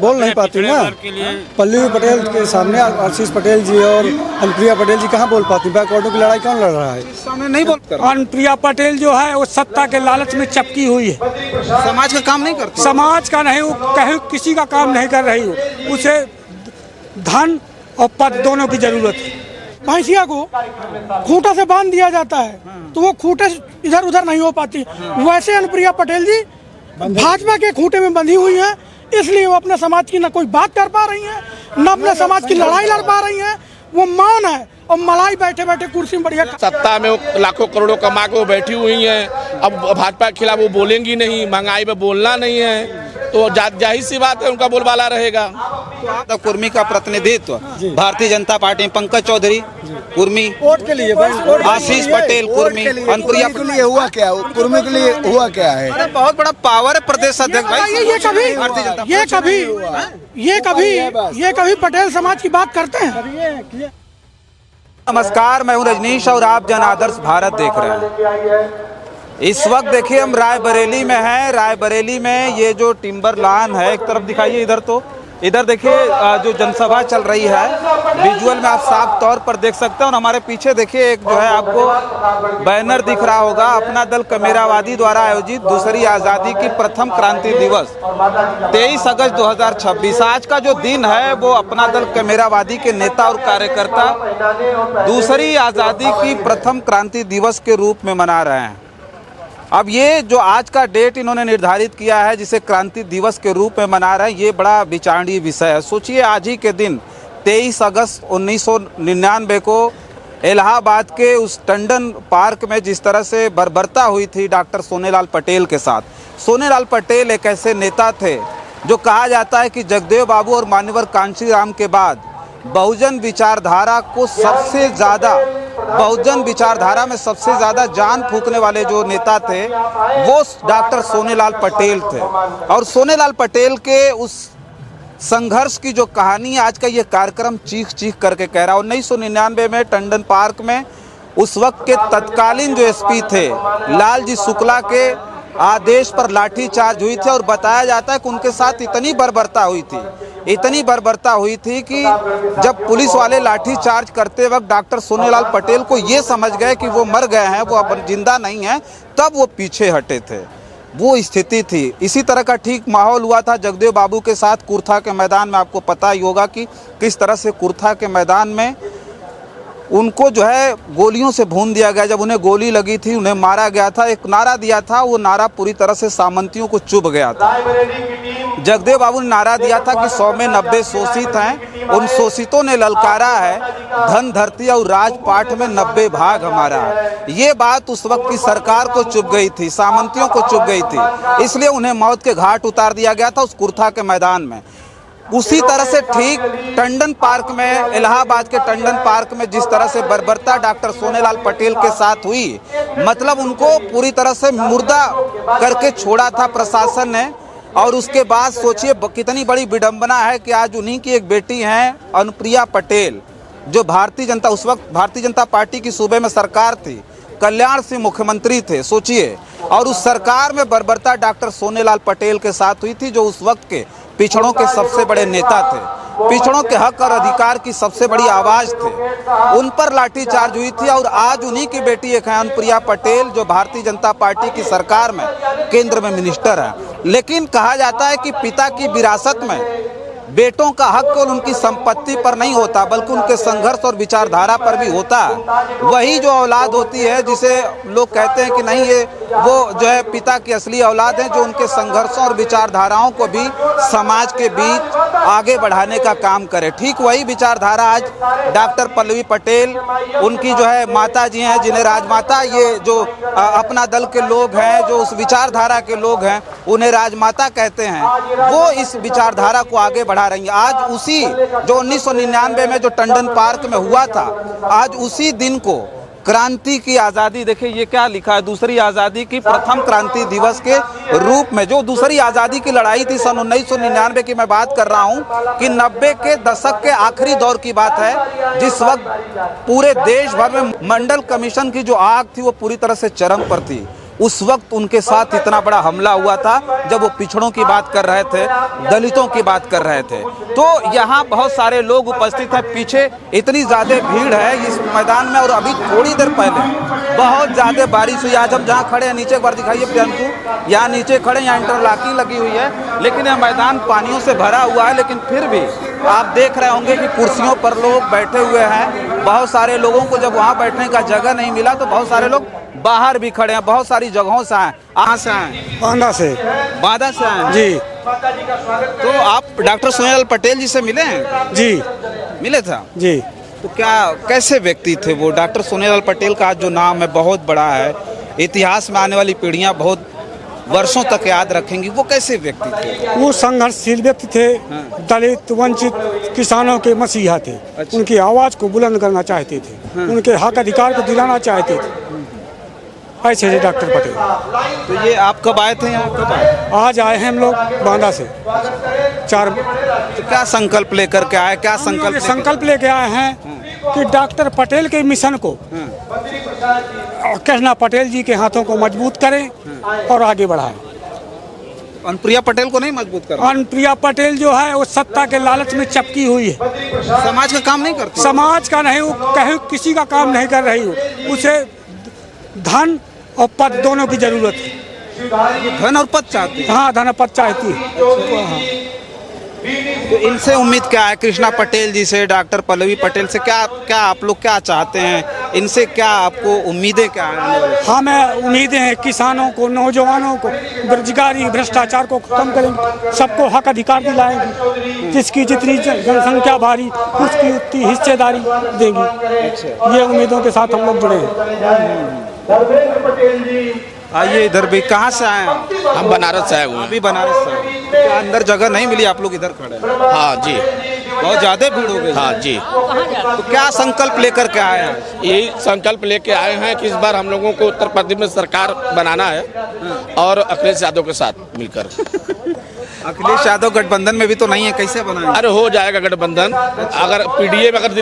बोल नहीं पाती ना। पल्लवी पटेल के सामने आशीष पटेल जी और अनुप्रिया पटेल जी कहाँ बोल पाती? बैकवर्डों की लड़ाई कौन लड़ रहा है? सामने नहीं बोल। अनुप्रिया पटेल जो है वो सत्ता के लालच में चपकी हुई है, समाज का काम नहीं करती। समाज का नहीं, वो कहीं किसी का काम नहीं कर रही हो। उसे धन और पद दोनों की जरूरत है। भैंसिया को खूंटा से बांध दिया जाता है तो वो खूंटे इधर उधर नहीं हो पाती। वैसे अनुप्रिया पटेल जी भाजपा के खूंटे में बंधी हुई हैं, इसलिए वो अपने समाज की न कोई बात कर पा रही हैं, न अपने समाज की लड़ाई लड़ पा रही हैं। वो मौन है और मलाई बैठे बैठे कुर्सी में बढ़िया। सत्ता में वो लाखों करोड़ों कमा के वो बैठी हुई हैं। अब भाजपा के खिलाफ वो बोलेंगी नहीं, महंगाई पे बोलना नहीं है, तो जाहिर सी बात है उनका बोलबाला रहेगा। तो कुर्मी का प्रतिनिधित्व भारतीय जनता पार्टी, पंकज चौधरी कुर्मी, वोट के लिए आशीष पटेल कुर्मी, अनुप्रिया के लिए हुआ क्या? कुर्मी के लिए हुआ क्या है? अरे बहुत बड़ा पावर है प्रदेश अध्यक्ष भाई। ये कभी पटेल समाज की बात करते हैं? नमस्कार, मैं हूं रजनीश और आप जन आदर्श भारत देख रहे हैं। इस वक्त देखिए हम रायबरेली में हैं। रायबरेली में ये जो टिम्बर लॉन है, एक तरफ दिखाइए इधर, तो इधर देखिए जो जनसभा चल रही है, विजुअल में आप साफ तौर पर देख सकते हैं। और हमारे पीछे देखिए एक जो है आपको बैनर दिख रहा होगा, अपना दल कमेरावादी द्वारा आयोजित दूसरी आज़ादी की प्रथम क्रांति दिवस 23 अगस्त 2026। आज का जो दिन है वो अपना दल कमेरावादी के नेता और कार्यकर्ता दूसरी आज़ादी की प्रथम क्रांति दिवस के रूप में मना रहे हैं। अब ये जो आज का डेट इन्होंने निर्धारित किया है, जिसे क्रांति दिवस के रूप में मना रहे हैं, ये बड़ा विचारणीय विषय है। सोचिए आज ही के दिन 23 अगस्त 1999 को इलाहाबाद के उस टंडन पार्क में जिस तरह से बर्बरता हुई थी डॉक्टर सोनेलाल पटेल के साथ। सोनेलाल पटेल एक ऐसे नेता थे जो कहा जाता है कि जगदेव बाबू और मान्यवर कांशीराम के बाद बहुजन विचारधारा को सबसे ज़्यादा, बहुजन विचारधारा में सबसे ज़्यादा जान फूंकने वाले जो नेता थे वो डॉक्टर सोनेलाल पटेल थे। और सोनेलाल पटेल के उस संघर्ष की जो कहानी आज का ये कार्यक्रम चीख चीख करके कह रहा है। 1999 में टंडन पार्क में उस वक्त के तत्कालीन जो एसपी थे लालजी शुक्ला के आदेश पर लाठीचार्ज हुई थी। और बताया जाता है कि उनके साथ इतनी बर्बरता हुई थी कि जब पुलिस वाले लाठीचार्ज करते वक्त डॉक्टर सोनेलाल पटेल को ये समझ गए कि वो मर गए हैं, वो अब जिंदा नहीं हैं, तब वो पीछे हटे थे। वो स्थिति थी। इसी तरह का ठीक माहौल हुआ था जगदेव बाबू के साथ कुर्था के मैदान में। आपको पता ही होगा कि किस तरह से कुर्था के मैदान में उनको जो है गोलियों से भून दिया गया। जब उन्हें गोली लगी थी, उन्हें मारा गया था, एक नारा दिया था, वो नारा पूरी तरह से सामंतियों को चुभ गया था। जगदेव बाबू ने नारा दिया था कि 100 में 90 शोषित हैं, उन शोषितों ने ललकारा है, धन धरती और राजपाट में 90 भाग हमारा है। ये बात उस वक्त की सरकार को चुभ गई थी, सामंतियों को चुभ गई थी, इसलिए उन्हें मौत के घाट उतार दिया गया था उस कुर्था के मैदान में। उसी तरह से ठीक टंडन पार्क में, इलाहाबाद के टंडन पार्क में जिस तरह से बर्बरता डॉक्टर सोनेलाल पटेल के साथ हुई, मतलब उनको पूरी तरह से मुर्दा करके छोड़ा था प्रशासन ने। और उसके बाद सोचिए कितनी बड़ी विडंबना है कि आज उन्हीं की एक बेटी हैं अनुप्रिया पटेल, जो उस वक्त भारतीय जनता पार्टी की सूबे में सरकार थी, कल्याण सिंह मुख्यमंत्री थे, सोचिए। और उस सरकार में बर्बरता डॉक्टर सोनेलाल पटेल के साथ हुई थी, जो उस वक्त के पिछड़ों के सबसे बड़े नेता थे, पिछड़ों के हक और अधिकार की सबसे बड़ी आवाज़ थे। उन पर लाठीचार्ज हुई थी। और आज उन्हीं की बेटी एक है अनुप्रिया पटेल, जो भारतीय जनता पार्टी की सरकार में केंद्र में मिनिस्टर है। लेकिन कहा जाता है कि पिता की विरासत में बेटों का हक केवल उनकी संपत्ति पर नहीं होता, बल्कि उनके संघर्ष और विचारधारा पर भी होता है। वही जो औलाद होती है, जिसे लोग कहते हैं कि नहीं ये वो जो है पिता की असली औलाद है, जो उनके संघर्षों और विचारधाराओं को भी समाज के बीच आगे बढ़ाने का काम करे। ठीक वही विचारधारा आज डॉक्टर पल्लवी पटेल, उनकी जो है माता जी हैं, जिन्हें राजमाता, ये जो अपना दल के लोग हैं, जो उस विचारधारा के लोग हैं, उन्हें राजमाता कहते हैं, वो इस विचारधारा को आगे बढ़ा रही है। आज उसी जो 1999 में जो टंडन पार्क में हुआ था, आज उसी दिन को क्रांति की आज़ादी, देखिए ये क्या लिखा है, दूसरी आज़ादी की प्रथम क्रांति दिवस के रूप में। जो दूसरी आज़ादी की लड़ाई थी सन 1999 की मैं बात कर रहा हूँ कि 90 के दशक के आखिरी दौर की बात है, जिस वक्त पूरे देश भर में मंडल कमीशन की जो आग थी वो पूरी तरह से चरम पर थी। उस वक्त उनके साथ इतना बड़ा हमला हुआ था जब वो पिछड़ों की बात कर रहे थे, दलितों की बात कर रहे थे। तो यहाँ बहुत सारे लोग उपस्थित हैं। पीछे इतनी ज़्यादा भीड़ है इस मैदान में, और अभी थोड़ी देर पहले बहुत ज़्यादा बारिश हुई। आज हम जहाँ खड़े हैं, नीचे एक बार दिखाइए प्रियंकु, यहाँ नीचे खड़े, यहाँ इंटरलॉकिंग लगी हुई है, लेकिन यह मैदान पानियों से भरा हुआ है। लेकिन फिर भी आप देख रहे होंगे कि कुर्सियों पर लोग बैठे हुए हैं। बहुत सारे लोगों को जब वहाँ बैठने का जगह नहीं मिला तो बहुत सारे लोग बाहर भी खड़े हैं। बहुत सारी जगहों से आए। कहाँ से आए? बांदा से। बांदा से आए जी। तो आप डॉक्टर सोनीलाल पटेल जी से मिले हैं? जी मिले था जी। तो क्या कैसे व्यक्ति थे वो? डॉक्टर सोनीलाल पटेल का जो नाम है बहुत बड़ा है, इतिहास में आने वाली पीढ़ियां बहुत वर्षों तक याद रखेंगी। वो कैसे व्यक्ति थे? वो संघर्षशील व्यक्ति थे। दलित वंचित किसानों के मसीहा थे। उनकी आवाज़ को बुलंद करना चाहते थे। उनके हक अधिकार को दिलाना चाहते थे। ऐसे थे डॉक्टर पटेल। तो ये आप कब आए थे यहाँ? कब आए? आज आए हैं हम लोग बांदा से। 4 तो क्या संकल्प लेकर के आए? क्या संकल्प लेके आए हैं कि डॉक्टर पटेल के मिशन को कृष्णा पटेल जी के हाथों को मजबूत करें और आगे बढ़ाएं। अनुप्रिया पटेल को नहीं मजबूत कर? अनुप्रिया पटेल जो है वो सत्ता के लालच में चपकी हुई है। समाज का काम नहीं करती? समाज का नहीं, वो कहीं किसी का काम नहीं कर रही हो। उसे धन और पद दोनों की जरूरत है। धन और पद चाहती है? हाँ, धन और पद चाहती है। तो इनसे उम्मीद क्या है? कृष्णा पटेल जी से, डॉक्टर पल्लवी पटेल से क्या आप लोग क्या चाहते हैं? इनसे क्या आपको उम्मीदें क्या हैं? हमें उम्मीदें हैं किसानों को, नौजवानों को, बेरोजगारी, भ्रष्टाचार को खत्म करेंगे, सबको हक अधिकार दिलाएंगे, जिसकी जितनी जनसंख्या भारी उसकी उतनी हिस्सेदारी देंगे। ये उम्मीदों के साथ हम लोग जुड़े हैं। आइए इधर भी। कहाँ से आए हैं? हम बनारस से आए हुए हैं। अभी बनारस से। क्या अंदर जगह नहीं मिली, आप लोग इधर खड़े हैं? हाँ जी। बहुत ज्यादा भीड़ हो गई। हाँ जी। तो क्या संकल्प लेकर के आए हैं? यही संकल्प लेके आए हैं कि इस बार हम लोगों को उत्तर प्रदेश में सरकार बनाना है और अखिलेश यादव के साथ मिलकर। अखिलेश यादव गठबंधन में भी तो नहीं है, कैसे बनाएंगे? अरे हो जाएगा गठबंधन। अगर पीडीए में अगर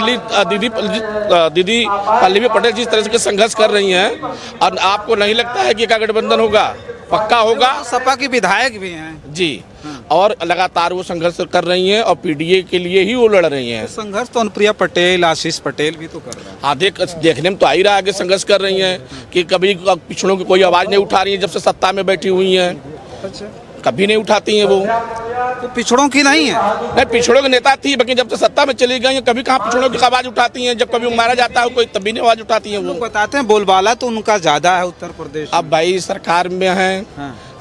दीदी पल्लवी पटेल जिस तरह से संघर्ष कर रही हैं, और आपको नहीं लगता है कि क्या गठबंधन होगा? पक्का होगा। सपा की विधायक भी हैं जी, और लगातार वो संघर्ष कर रही हैं और पीडीए के लिए ही वो लड़ रही हैं। संघर्ष तो अनुप्रिया पटेल, आशीष पटेल भी तो कर रहे हैं। हाँ, देखने में तो आ ही रहा है कि संघर्ष कर रही हैं कि कभी पिछड़ों की कोई आवाज़ नहीं उठा रही है जब से सत्ता में बैठी हुई हैं। अच्छा, कभी नहीं उठाती हैं वो। तो पिछड़ों की नहीं है? नहीं, पिछड़ों की नेता थी, लेकिन जब से सत्ता में चली गई कभी कहाँ पिछड़ों की आवाज़ उठाती हैं। जब कभी मारा जाता है कोई तभी नहीं आवाज़ उठाती हैं वो। बताते हैं बोलबाला तो उनका ज्यादा है उत्तर प्रदेश। अब भाई सरकार में हैं,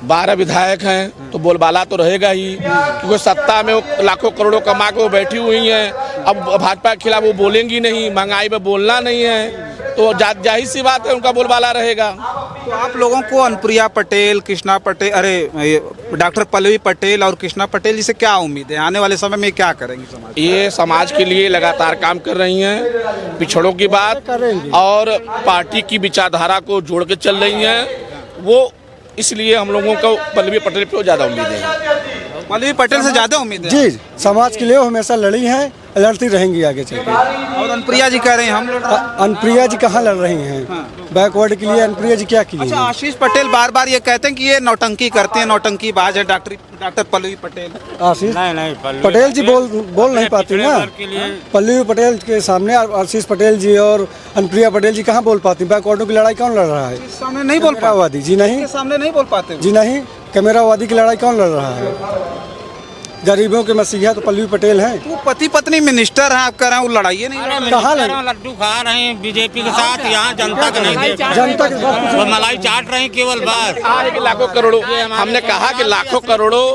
12 विधायक हैं, तो बोलबाला तो रहेगा ही, क्योंकि सत्ता में वो लाखों करोड़ों कमा के वो बैठी हुई हैं। अब भाजपा के खिलाफ वो बोलेंगी नहीं, महंगाई में बोलना नहीं है, तो जाहिर सी बात है उनका बोलबाला रहेगा। तो आप लोगों को अनुप्रिया पटेल, कृष्णा पटेल, डॉक्टर पल्लवी पटेल और कृष्णा पटेल जी से क्या उम्मीद है? आने वाले समय में क्या करेंगे समाज? ये समाज के लिए लगातार काम कर रही हैं, पिछड़ों की बात और पार्टी की विचारधारा को जोड़ के चल रही हैं वो। इसलिए हम लोगों को पल्लवी पटेल पे ज़्यादा उम्मीद है। पल्लवी पटेल से ज़्यादा उम्मीद है? जी, समाज के लिए वो हमेशा लड़ी हैं, लड़ती रहेंगी आगे चल के। और अनुप्रिया जी कह रहे हैं हम अनुप्रिया जी कहाँ लड़ रही हैं? बैकवर्ड के लिए अनुप्रिया जी क्या की? अच्छा, आशीष पटेल बार बार ये कहते हैं कि ये नौटंकी करते हैं, नौटंकी बाज है डॉक्टर पल्लवी पटेल। आशीष पटेल जी बोल नहीं पाती ना। पल्लवी पटेल के सामने आशीष पटेल जी और अनुप्रिया पटेल जी कहाँ बोल पाती? बैकवर्डों की लड़ाई कौन लड़ रहा है? सामने नहीं बोल कैमरावादी जी नहीं, सामने नहीं बोल पाते जी नहीं। कैमरावादी की लड़ाई कौन लड़ रहा है? गरीबों के मसीहा तो पल्लवी पटेल हैं। वो पति पत्नी मिनिस्टर हैं, आप कह रहे हैं वो लड़ाइए नहीं। कहाँ लड्डू खा रहे हैं बीजेपी के साथ, यहाँ जनता का नहीं, जनता के साथ वो मलाई चाट रहे हैं केवल बस। लाखों करोड़ों, हमने कहा कि लाखों करोड़ों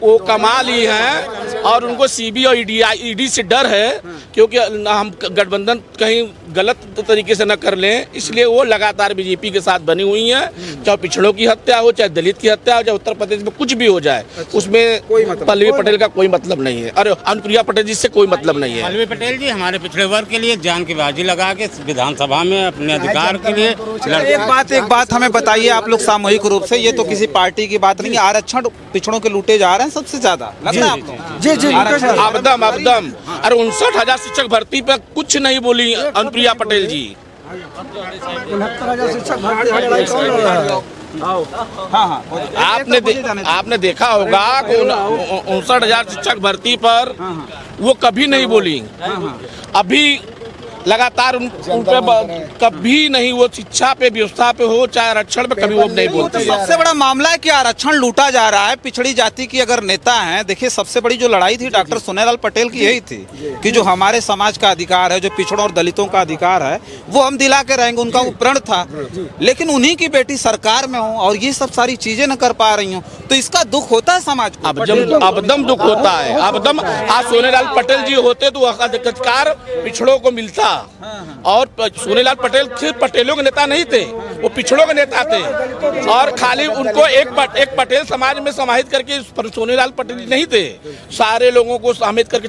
वो कमा ली हैं और उनको सीबी और ईडी से डर है, क्योंकि हम गठबंधन कहीं गलत तरीके से न कर लें, इसलिए वो लगातार बीजेपी के साथ बनी हुई हैं। चाहे पिछड़ों की हत्या हो, चाहे दलित की हत्या हो, चाहे उत्तर प्रदेश में कुछ भी हो जाए, उसमें पल्लवी पटेल का कोई मतलब नहीं है। और अनुप्रिया पटेल जी से कोई मतलब नहीं है। पल्लवी पटेल जी हमारे पिछड़े वर्ग के लिए जान की बाजी लगा के विधानसभा में अपने अधिकार के लिए। एक बात हमें बताइए, आप लोग सामूहिक रूप से, ये तो किसी पार्टी की बात नहीं है, आरक्षण पिछड़ों के लूटे जा रहे हैं सबसे ज्यादा, लगता है आपको? जी जी, अबदम। अरे 59,000 शिक्षक भर्ती पे कुछ नहीं बोली अनुप्रिया पटेल जी। 69,000 शिक्षक भर्ती हाँ हाँ आपने देखा होगा कि 59,000 शिक्षक भर्ती पर वो कभी नहीं बोली। अभी लगातार उन पे कभी नहीं वो शिक्षा पे, व्यवस्था पे हो चाहे आरक्षण पे, कभी वो नहीं बोलती। सबसे बड़ा मामला है कि आरक्षण लूटा जा रहा है। पिछड़ी जाति की अगर नेता हैं, देखिए सबसे बड़ी जो लड़ाई थी डॉक्टर सोनेलाल पटेल की यही थी कि जो हमारे समाज का अधिकार है, जो पिछड़ों और दलितों का अधिकार है, वो हम दिला के रहेंगे, उनका वो प्रण था। लेकिन उन्हीं की बेटी सरकार में हो और ये सब सारी चीजें न कर पा रही हूँ, तो इसका दुख होता है समाज को। अबदम दुख होता है, अबदम। आज सोनेलाल पटेल जी होते तो अधिकार पिछड़ों को मिलता। और सोनेलाल पटेल सिर्फ पटेलों के नेता नहीं थे, वो पिछड़ों के नेता थे। और खाली उनको एक पटेल समाज में समाहित करके सोनेलाल पटेल नहीं थे, सारे लोगों को समाहित करके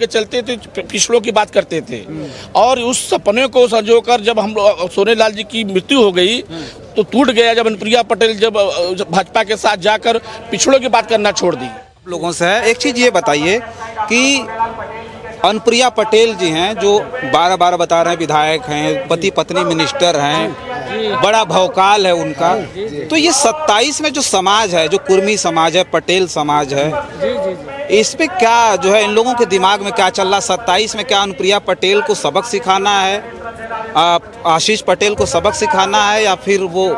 चलते थे, पिछड़ों की बात करते थे। और उस सपने को संजोकर जब हम सोनेलाल जी की मृत्यु हो गई तो टूट गया। जब अनुप्रिया पटेल जब भाजपा के साथ जाकर पिछड़ों की बात करना छोड़ दी। लोगों से है, एक चीज ये बताइए कि अनुप्रिया पटेल जी हैं जो बार बता रहे हैं विधायक हैं, पति पत्नी मिनिस्टर हैं, बड़ा भौकाल है उनका। तो ये 27 में जो समाज है, जो कुर्मी समाज है, पटेल समाज है, इस पे क्या जो है इन लोगों के दिमाग में क्या चल रहा? 27 में क्या अनुप्रिया पटेल को सबक सिखाना है, आशीष पटेल को सबक सिखाना है, या फिर वो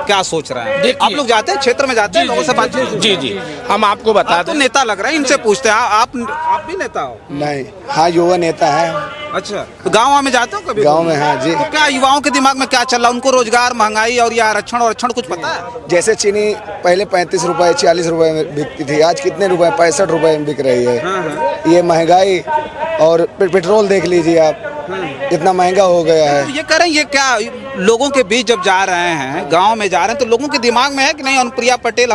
क्या सोच रहे हैं? आप लोग जाते हैं क्षेत्र में, जाते हैं लोगों से बातचीत? जी हम आपको बता दें। तो नेता लग रहा है, इनसे पूछते हैं। आप भी नेता हो? नहीं, हाँ युवा नेता है। अच्छा, तो गाँव में जाते हो कभी? गांव में, हाँ जी। तो क्या युवाओं के दिमाग में क्या चल रहा है? उनको रोजगार, महंगाई और या आरक्षण कुछ पता है? जैसे चीनी पहले 35 रुपए 40 रुपए में बिकती थी, आज कितने रुपए? 65 रुपए में बिक रही है। ये महंगाई, और पेट्रोल देख लीजिए आप, इतना महंगा हो गया है। तो ये करें, ये क्या लोगों के बीच जब जा रहे हैं, गांव में जा रहे हैं, तो लोगों के दिमाग में है कि नहीं अनुप्रिया पटेल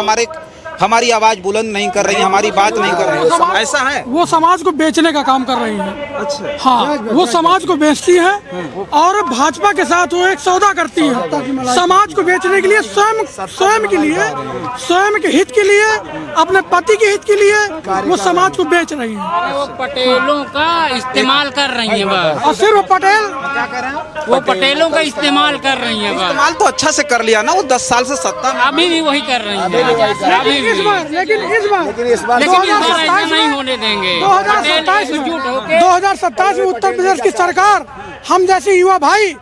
हमारी आवाज बुलंद नहीं कर रही, हमारी बात नहीं कर रही? ऐसा है? वो समाज को बेचने का काम कर रही है। अच्छा, हाँ, वो समाज को बेचती है और भाजपा के साथ वो एक सौदा करती है समाज को बेचने के लिए, स्वयं के लिए, स्वयं के हित के लिए, अपने पति के हित के लिए वो समाज को बेच रही है। वो पटेलों का इस्तेमाल कर रही है बस। और सिर्फ पटेल क्या कर रहे हैं? वो पटेलों का इस्तेमाल कर रही है बस। इस्तेमाल तो अच्छा से कर लिया ना वो 10 साल से सत्ता में। अभी भी वही कर रही है। लेकिन इस बार नहीं होने देंगे। 2027 में उत्तर प्रदेश की सरकार हम जैसे युवा भाई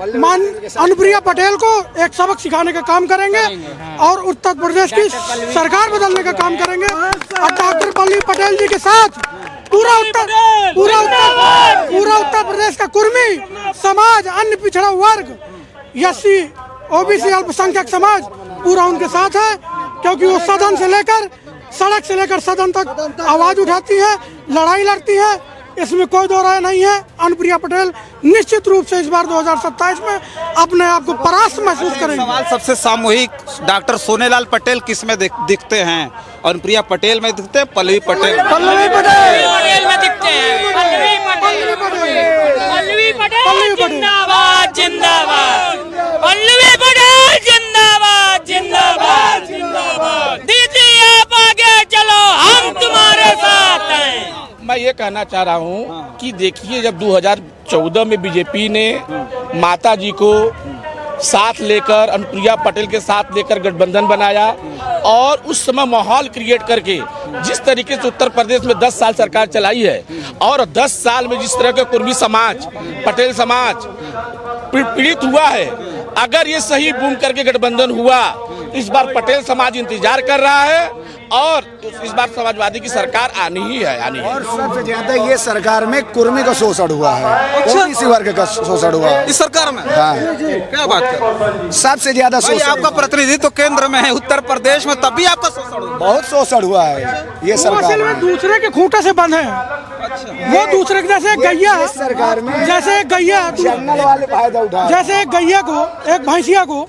अनुप्रिया पटेल को एक सबक सिखाने का काम करेंगे और उत्तर प्रदेश की सरकार बदलने का काम करेंगे। और डॉक्टर पल्लवी पटेल जी के साथ पूरा उत्तर प्रदेश का कुर्मी समाज, अन्य पिछड़ा वर्ग, एससी, ओबीसी, अल्पसंख्यक समाज पूरा उनके साथ है, क्योंकि वो सदन से लेकर, सड़क से लेकर सदन तक आवाज उठाती है, लड़ाई लड़ती है। इसमें कोई दो राय नहीं है। अनुप्रिया पटेल निश्चित रूप से इस बार 2027 में अपने आप को परास्त महसूस करेंगे। सवाल सबसे सामूहिक, डॉक्टर सोनेलाल पटेल किस में दिखते हैं? अनुप्रिया पटेल में दिखते हैं, पल्लवी पटेल में दिखते हैं। पल्लवी पटेल जिंदाबाद, जिंदाबाद। पल्लवी पटेल जिंदाबाद, जिंदाबाद, जिंदाबाद। दीदी आप आगे चलो, हम तुम्हारे साथ हैं। मैं ये कहना चाह रहा हूँ कि देखिए, जब 2014 में बीजेपी ने माता जी को साथ लेकर, अनुप्रिया पटेल के साथ लेकर गठबंधन बनाया और उस समय माहौल क्रिएट करके जिस तरीके से उत्तर प्रदेश में 10 साल सरकार चलाई है, और 10 साल में जिस तरह का कुर्मी समाज, पटेल समाज पीड़ित हुआ है, अगर ये सही बूम करके गठबंधन हुआ, इस बार पटेल समाज इंतजार कर रहा है और इस बार समाजवादी की सरकार आनी ही है, आनी है। और सबसे ज्यादा ये सरकार में कुर्मी का शोषण हुआ है, ओबीसी वर्ग का शोषण हुआ है इस सरकार में। हाँ, क्या बात कर, सबसे ज्यादा शोषण। आपका प्रतिनिधित्व तो केंद्र में है, उत्तर प्रदेश में, तब भी आपका शोषण हुआ? बहुत शोषण हुआ है ये सरकार में। दूसरे के खूंटे से बंधे हैं। वो दूसरे के जैसे गैया है, सरकार में जैसे गैया, जंगल वाले फायदा उठा, जैसे एक गैया को, एक भैंसिया को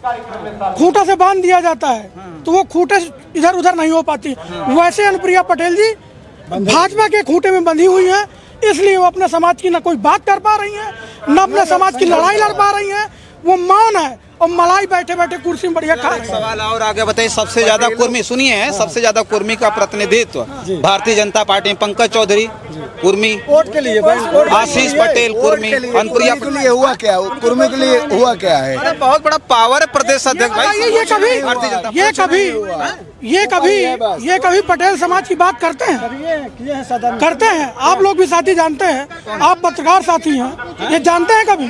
खूंटा से बांध दिया जाता है तो वो खूंटे इधर उधर नहीं हो पाती, वैसे अनुप्रिया पटेल जी भाजपा के खूंटे में बंधी हुई है। इसलिए वो अपने समाज की न कोई बात कर पा रही है, न अपने समाज की लड़ाई लड़ पा रही है। वो मौन है और मलाई बैठे बैठे कुर्सी में बढ़िया खा रहे हैं। सवाल और आगे बताइए, सबसे ज्यादा कुर्मी सुनिए, सबसे ज्यादा कुर्मी का प्रतिनिधित्व भारतीय जनता पार्टी, पंकज चौधरी कुर्मी, वोट के लिए भाई, वोट के आशीष लिए, पटेल वोट कुर्मी, के लिए, अनुप्रिया के लिए हुआ क्या, कुर्मी के लिए हुआ क्या है? अरे बहुत बड़ा पावर है प्रदेश अध्यक्ष भाई। ये कभी पटेल समाज की बात करते हैं? किए हैं सदन में। करते हैं। आप लोग भी साथी जानते हैं, आप पत्रकार साथी हैं, ये जानते हैं कभी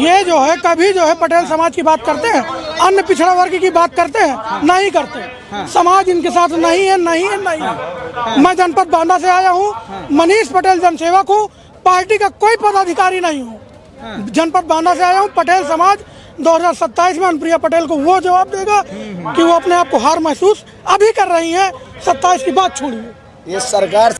ये जो है कभी जो है पटेल समाज की बात करते हैं, अन्य पिछड़ा वर्ग की बात करते हैं? नहीं करते। समाज इनके साथ नहीं है, नहीं है, नहीं है। मैं जनपद बांदा से आया हूँ, मनीष पटेल जनसेवक हूँ, पार्टी का कोई पदाधिकारी नहीं हूँ। जनपद बांदा से आया हूँ। पटेल समाज 2027 में अनुप्रिया पटेल को वो जवाब देगा कि वो अपने आप को हार महसूस अभी कर रही है। 27 की बात छोड़िए। ये सरकार